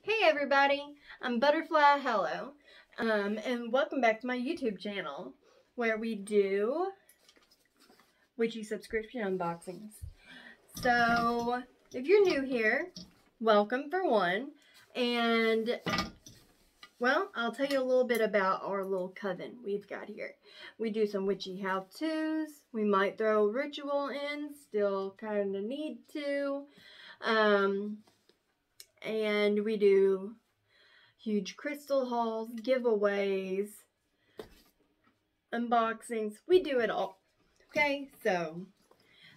Hey everybody, I'm Butterfly Hello, and welcome back to my YouTube channel where we do witchy subscription unboxings. So, if you're new here, welcome for one, and well, I'll tell you a little bit about our little coven we've got here. We do some witchy how-tos, we might throw ritual in, still kind of need to, and we do huge crystal hauls, giveaways, unboxings. We do it all. Okay, so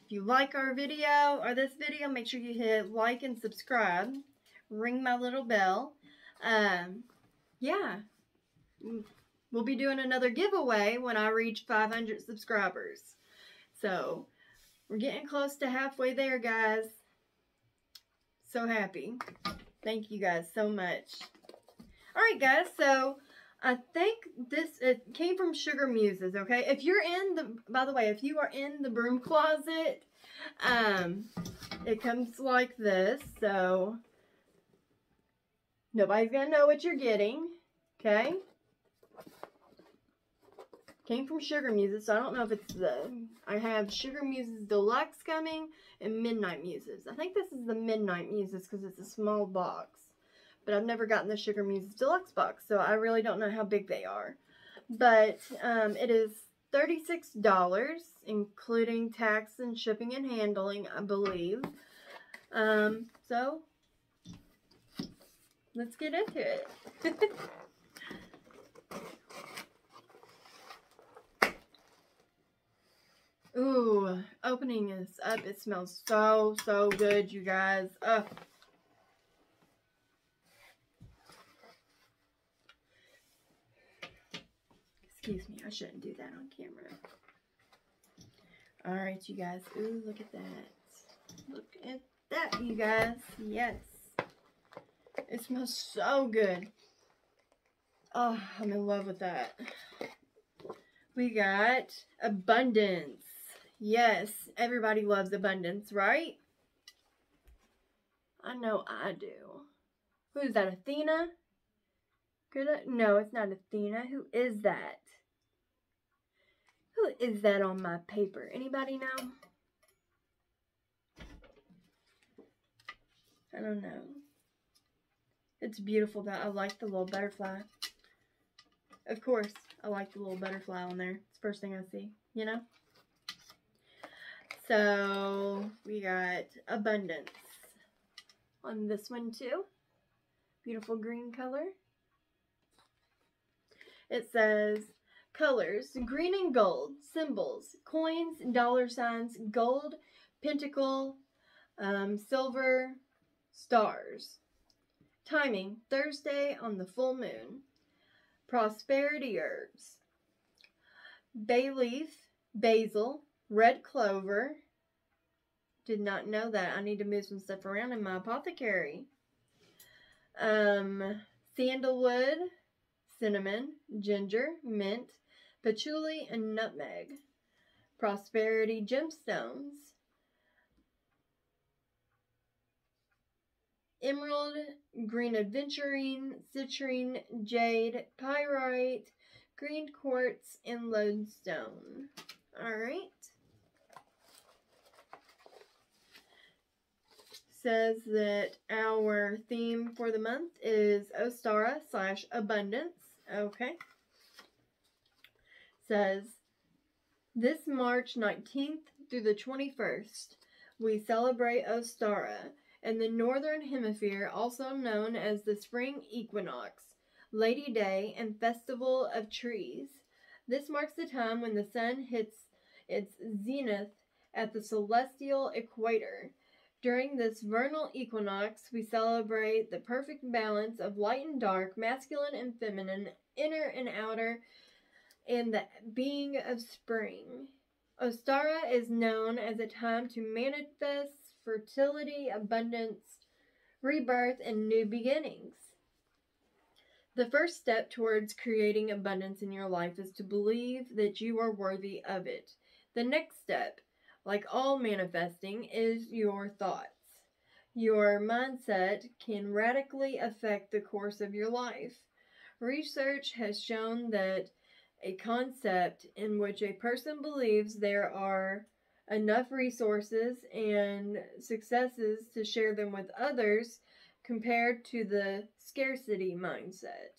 if you like our video or this video, make sure you hit like and subscribe. Ring my little bell. Yeah, we'll be doing another giveaway when I reach 500 subscribers. So we're getting close to halfway there, guys. So happy. Thank you guys so much. Alright guys, so I think it came from Sugar Muses, okay? If you're in the, by the way, if you are in the broom closet, it comes like this, so nobody's gonna know what you're getting, okay? Came from Sugar Muses, so I don't know if it's I have Sugar Muses Deluxe coming and Midnight Muses. I think this is the Midnight Muses because it's a small box. But I've never gotten the Sugar Muses Deluxe box, so I really don't know how big they are. But it is $36, including tax and shipping and handling, I believe. So, let's get into it. Ooh, opening this up. It smells so, so good, you guys. Excuse me, I shouldn't do that on camera. Alright, you guys. Ooh, look at that. Look at that, you guys. Yes. It smells so good. Oh, I'm in love with that. We got Abundance. Yes, everybody loves abundance, right? I know I do. Who is that, Athena? No, it's not Athena. Who is that? Who is that on my paper? Anybody know? I don't know. It's beautiful though. I like the little butterfly. Of course, I like the little butterfly on there. It's the first thing I see, you know? So, we got Abundance on this one too. Beautiful green color. It says, colors, green and gold, symbols, coins, dollar signs, gold, pentacle, silver, stars. Timing, Thursday on the full moon. Prosperity herbs. Bay leaf, basil, red clover. Did not know that. I need to move some stuff around in my apothecary. Sandalwood, cinnamon, ginger, mint, patchouli, and nutmeg. Prosperity gemstones. Emerald, green aventurine, citrine, jade, pyrite, green quartz, and lodestone. Alright. Says that our theme for the month is Ostara / abundance. Okay. Says, this March 19th through the 21st, we celebrate Ostara in the Northern Hemisphere, also known as the Spring Equinox, Lady Day, and Festival of Trees. This marks the time when the sun hits its zenith at the celestial equator. During this vernal equinox, we celebrate the perfect balance of light and dark, masculine and feminine, inner and outer, and the being of spring. Ostara is known as a time to manifest fertility, abundance, rebirth, and new beginnings. The first step towards creating abundance in your life is to believe that you are worthy of it. The next step, like all manifesting, is your thoughts. your mindset can radically affect the course of your life. Research has shown that a concept in which a person believes there are enough resources and successes to share them with others compared to the scarcity mindset.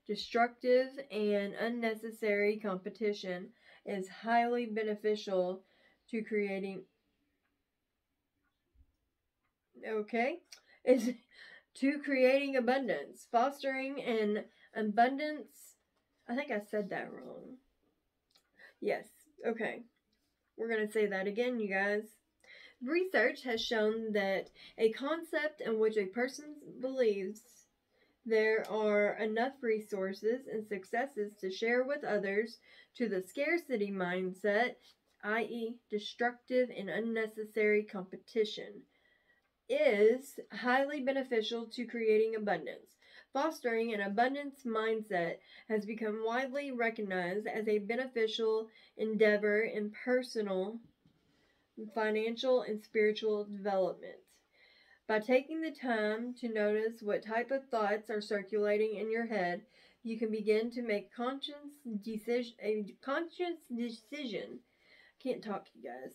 Destructive and unnecessary competition is highly beneficial to creating is to creating abundance, fostering an abundance. I think I said that wrong. Yes. Okay. We're going to say that again, you guys. Research has shown that a concept in which a person believes there are enough resources and successes to share with others to the scarcity mindset, i.e., destructive and unnecessary competition, is highly beneficial to creating abundance. Fostering an abundance mindset has become widely recognized as a beneficial endeavor in personal, financial, and spiritual development. By taking the time to notice what type of thoughts are circulating in your head, you can begin to make a conscious decision. Can't talk, you guys.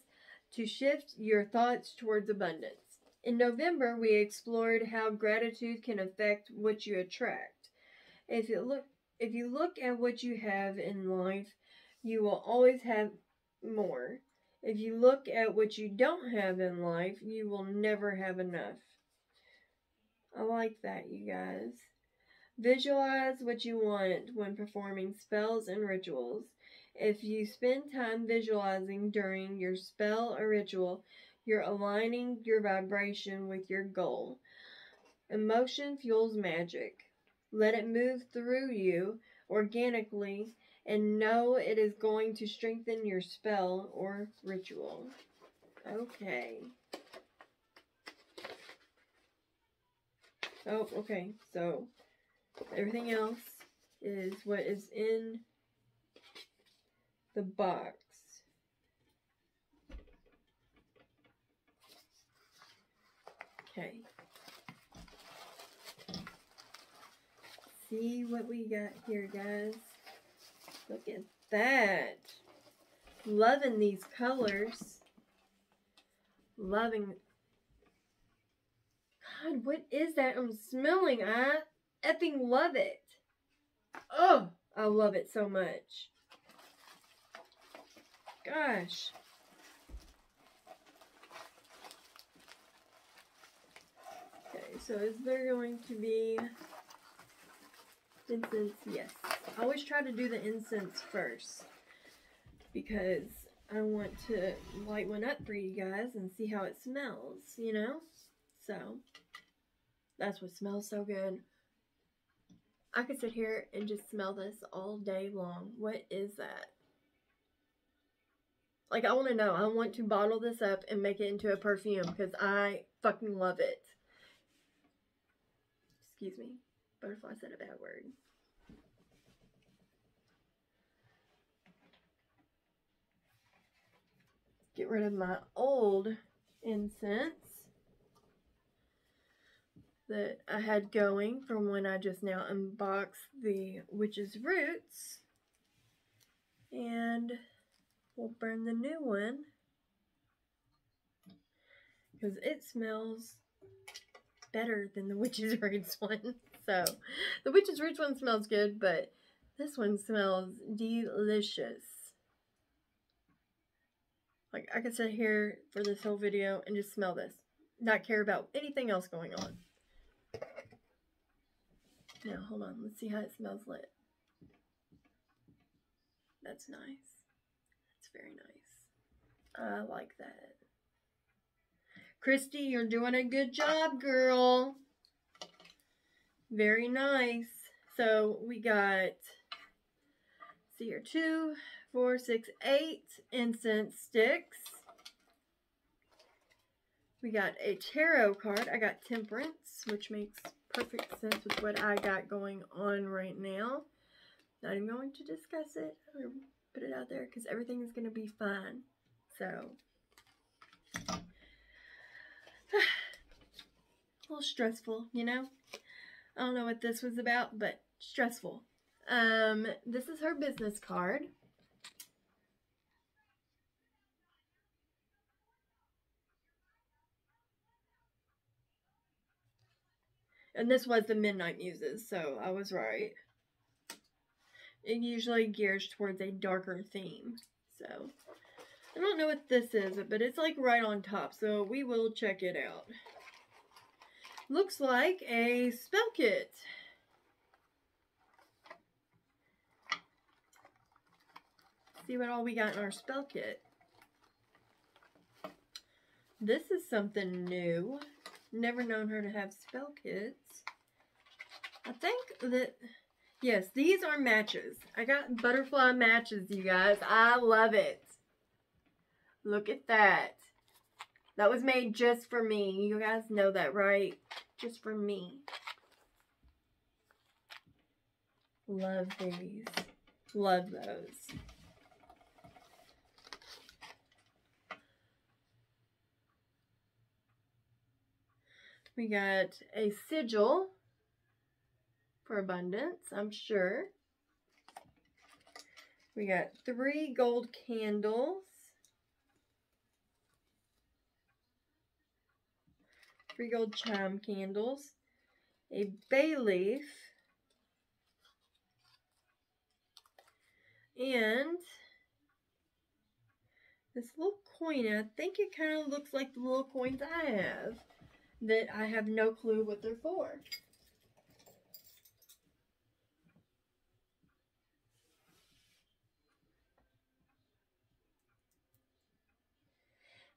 To shift your thoughts towards abundance. In November, we explored how gratitude can affect what you attract. If you look at what you have in life, you will always have more. If you look at what you don't have in life, you will never have enough. I like that, you guys. Visualize what you want when performing spells and rituals. If you spend time visualizing during your spell or ritual, you're aligning your vibration with your goal. Emotion fuels magic. Let it move through you organically and know it is going to strengthen your spell or ritual. Okay. Oh, okay. So, everything else is what is in the box. Okay. See what we got here, guys. Look at that. Loving these colors. Loving. God, what is that I'm smelling? I effing love it. Oh, I love it so much. Gosh. Okay, so is there going to be incense? Yes. I always try to do the incense first because I want to light one up for you guys and see how it smells, you know? So, that's what smells so good. I could sit here and just smell this all day long. What is that? Like, I want to know. I want to bottle this up and make it into a perfume because I fucking love it. Excuse me. Butterfly said a bad word. Get rid of my old incense that I had going from when I just now unboxed the Witch's Roots. And we'll burn the new one because it smells better than the Witch's Roots one. So, the Witch's Roots one smells good, but this one smells delicious. Like, I could sit here for this whole video and just smell this. Not care about anything else going on. Now, hold on. Let's see how it smells lit. That's nice. That's very nice. I like that. Christy, you're doing a good job, girl. Very nice. So, we got, see here, 2, 4, 6, 8 incense sticks. We got a tarot card. I got Temperance, which makes perfect sense with what I got going on right now. Not even going to discuss it or put it out there because everything is going to be fine. So, a little stressful, you know? I don't know what this was about, but stressful. This is her business card. And this was the Midnight Muses, so I was right. It usually gears towards a darker theme. So, I don't know what this is, but it's like right on top, so we will check it out. Looks like a spell kit. See what all we got in our spell kit. This is something new. Never known her to have spell kits. I think that, yes, these are matches. I got butterfly matches, you guys. I love it. Look at that. That was made just for me. You guys know that, right? Just for me. Love these. Love those. We got a sigil for abundance, I'm sure. We got 3 gold candles. 3 gold chime candles. A bay leaf. And this little coin. I think it kind of looks like the little coins I have. That I have no clue what they're for.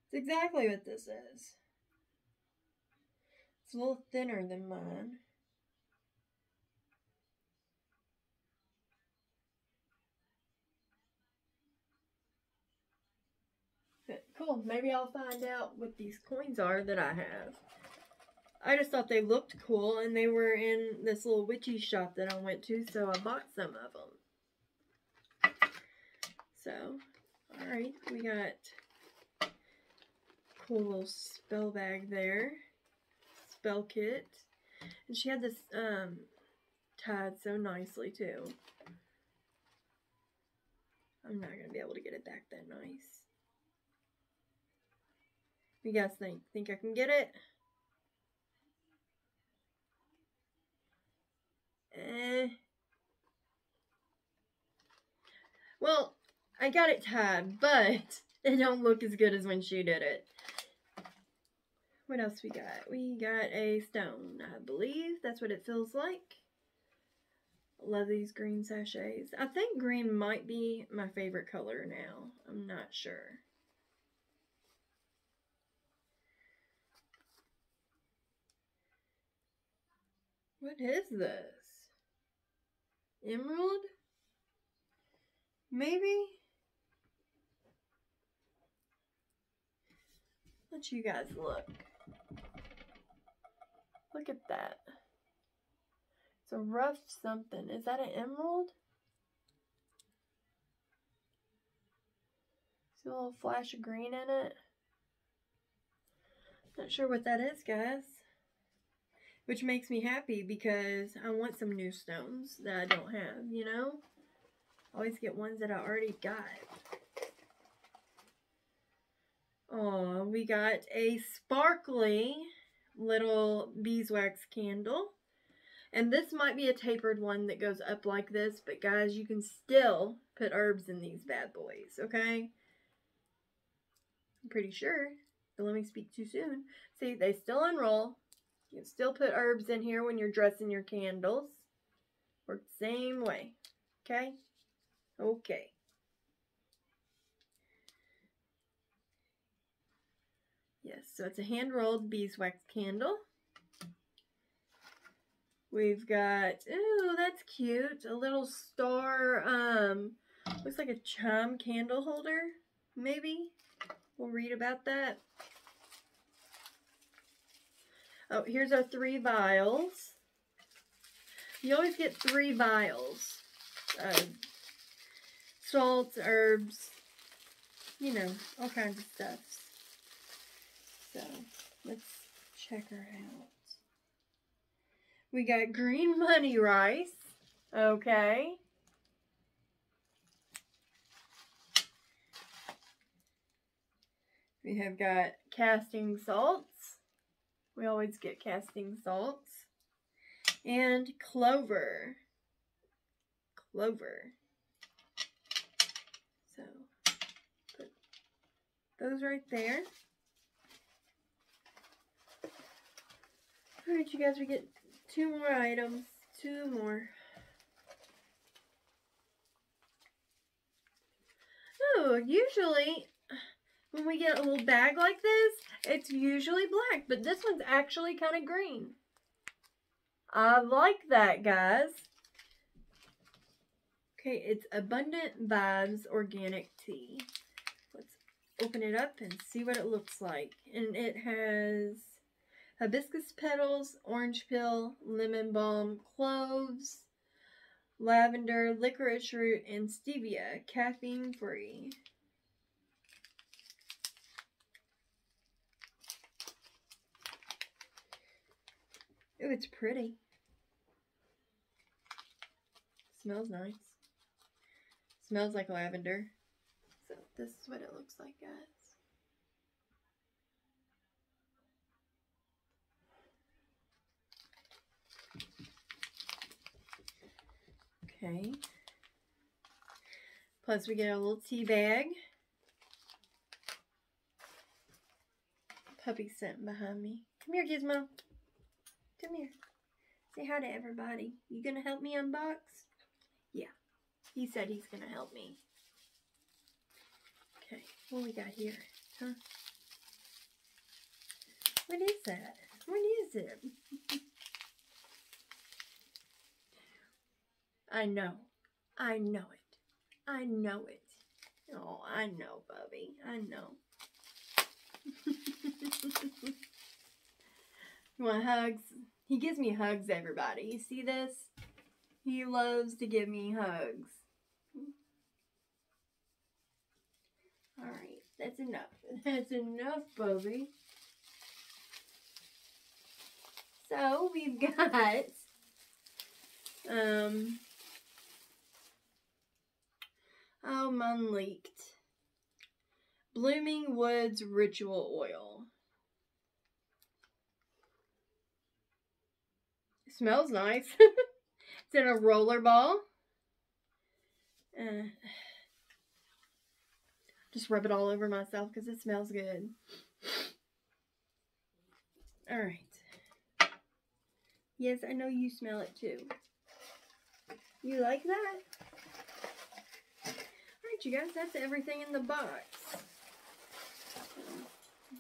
It's exactly what this is. It's a little thinner than mine. But cool. Maybe I'll find out what these coins are that I have. I just thought they looked cool, and they were in this little witchy shop that I went to, so I bought some of them. So, alright, we got a cool little spell bag there. Spell kit. And she had this tied so nicely, too. I'm not going to be able to get it back that nice. What do you guys think? Think I can get it? Well, I got it tied, but it don't look as good as when she did it. What else we got? We got a stone, I believe. That's what it feels like. Love these green sachets. I think green might be my favorite color now. I'm not sure. What is this? Emerald? Maybe? Let you guys look. Look at that. It's a rough something. Is that an emerald? See a little flash of green in it? Not sure what that is, guys. Which makes me happy because I want some new stones that I don't have, you know? Always get ones that I already got. Oh, we got a sparkly little beeswax candle. And this might be a tapered one that goes up like this, but guys, you can still put herbs in these bad boys, okay? I'm pretty sure. Don't let me speak too soon. See, they still unroll. You can still put herbs in here when you're dressing your candles. Work the same way, okay? Okay. Yes, so it's a hand-rolled beeswax candle. We've got, ooh, that's cute. A little star, looks like a chime candle holder, maybe. We'll read about that. Oh, here's our 3 vials. You always get 3 vials. Salts, herbs, you know, all kinds of stuff. So, let's check her out. We got green money rice. Okay. We have got casting salts. We always get casting salts. And clover. Clover. So, put those right there. Alright, you guys, we get 2 more items. 2 more. Oh, usually when we get a little bag like this, it's usually black, but this one's actually kind of green. I like that, guys. Okay, it's Abundant Vibes Organic Tea. Let's open it up and see what it looks like. And it has hibiscus petals, orange peel, lemon balm, cloves, lavender, licorice root, and stevia, caffeine free. Ooh, it's pretty. Smells nice. Smells like lavender. So this is what it looks like, guys. Okay. Plus we get a little tea bag. Puppy sitting behind me. Come here, Gizmo. Come here. Say hi to everybody. You gonna help me unbox? Yeah. He said he's gonna help me. Okay, what we got here? Huh? What is that? What is it? I know. I know it. I know it. Oh, I know, Bubby. I know. You want hugs? He gives me hugs, everybody. You see this? He loves to give me hugs. Alright, that's enough. That's enough, Bubby. So, we've got oh, mine leaked. Blooming Woods Ritual Oil. It smells nice. It's in a roller ball. Just rub it all over myself because it smells good. Alright. Yes, I know you smell it too. You like that? Alright, you guys, that's everything in the box.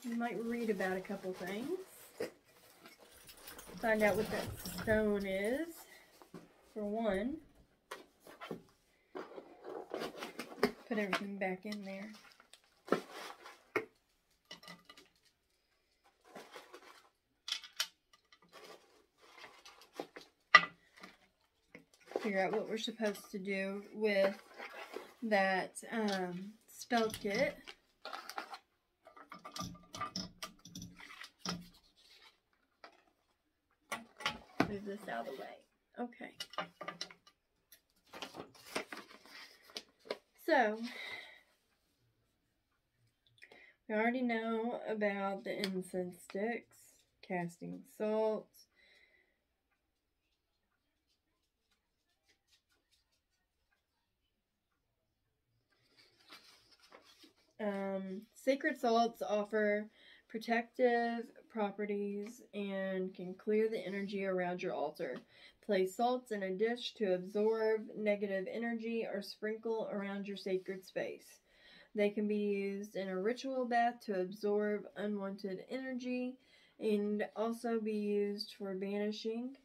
You might read about a couple things. Find out what that stone is, for one. Put everything back in there. Figure out what we're supposed to do with that spell kit. Move this out of the way. Okay. So, we already know about the incense sticks, casting salts, sacred salts offer protective properties and can clear the energy around your altar. Place salts in a dish to absorb negative energy or sprinkle around your sacred space. They can be used in a ritual bath to absorb unwanted energy and also be used for banishing.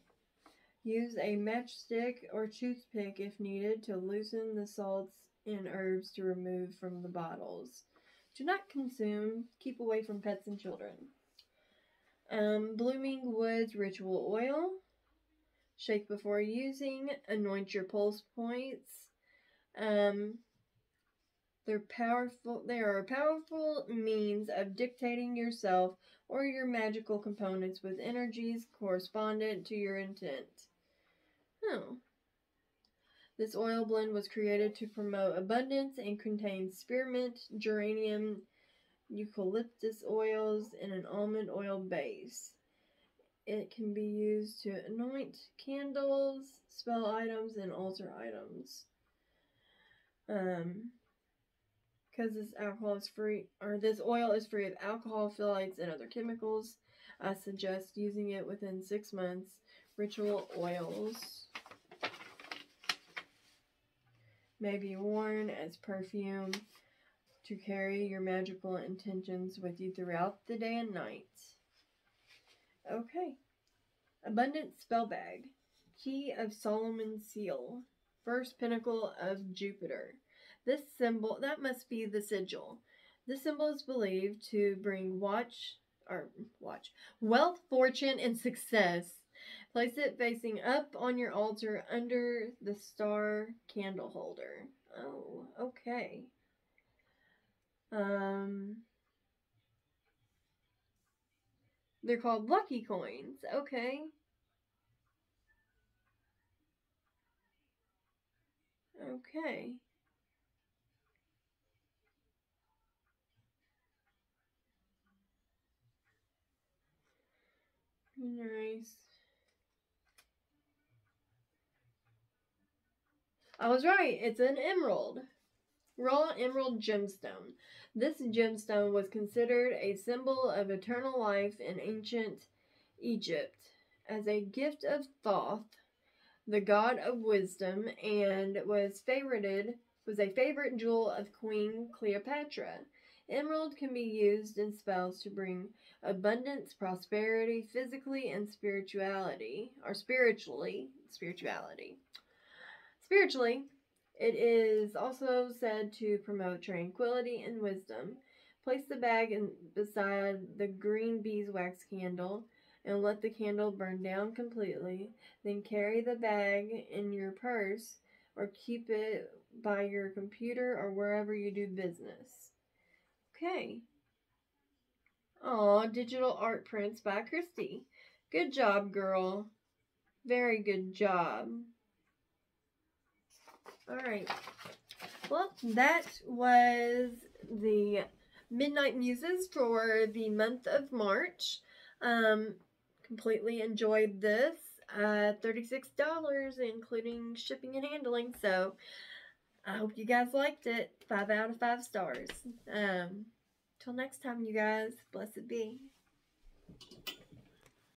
Use a matchstick or toothpick if needed to loosen the salts and herbs to remove from the bottles. Do not consume. Keep away from pets and children. Blooming Woods Ritual Oil. Shake before using. Anoint your pulse points. They are a powerful means of dictating yourself or your magical components with energies correspondent to your intent. Oh. This oil blend was created to promote abundance and contains spearmint, geranium, eucalyptus oils, and an almond oil base. It can be used to anoint candles, spell items, and altar items. Because this alcohol is free, or this oil is free of alcohol, phthalates, and other chemicals, I suggest using it within 6 months. Ritual oils may be worn as perfume to carry your magical intentions with you throughout the day and night. Okay. Abundant Spell Bag. Key of Solomon's Seal. First pinnacle of Jupiter. This symbol, that must be the sigil. This symbol is believed to bring wealth, fortune, and success. Place it facing up on your altar under the star candle holder. Oh, okay. They're called lucky coins. Okay. Okay. Nice. I was right. It's an emerald. Raw emerald gemstone. This gemstone was considered a symbol of eternal life in ancient Egypt as a gift of Thoth, the god of wisdom, and was a favorite jewel of Queen Cleopatra. Emerald can be used in spells to bring abundance, prosperity, physically and spirituality. Spiritually, it is also said to promote tranquility and wisdom. Place the bag beside the green beeswax candle and let the candle burn down completely. Then carry the bag in your purse or keep it by your computer or wherever you do business. Okay. Aw, digital art prints by Christy. Good job, girl. Very good job. Alright. Well, that was the Midnight Muses for the month of March. Completely enjoyed this. $36, including shipping and handling. So, I hope you guys liked it. 5 out of 5 stars. Till next time, you guys. Blessed be.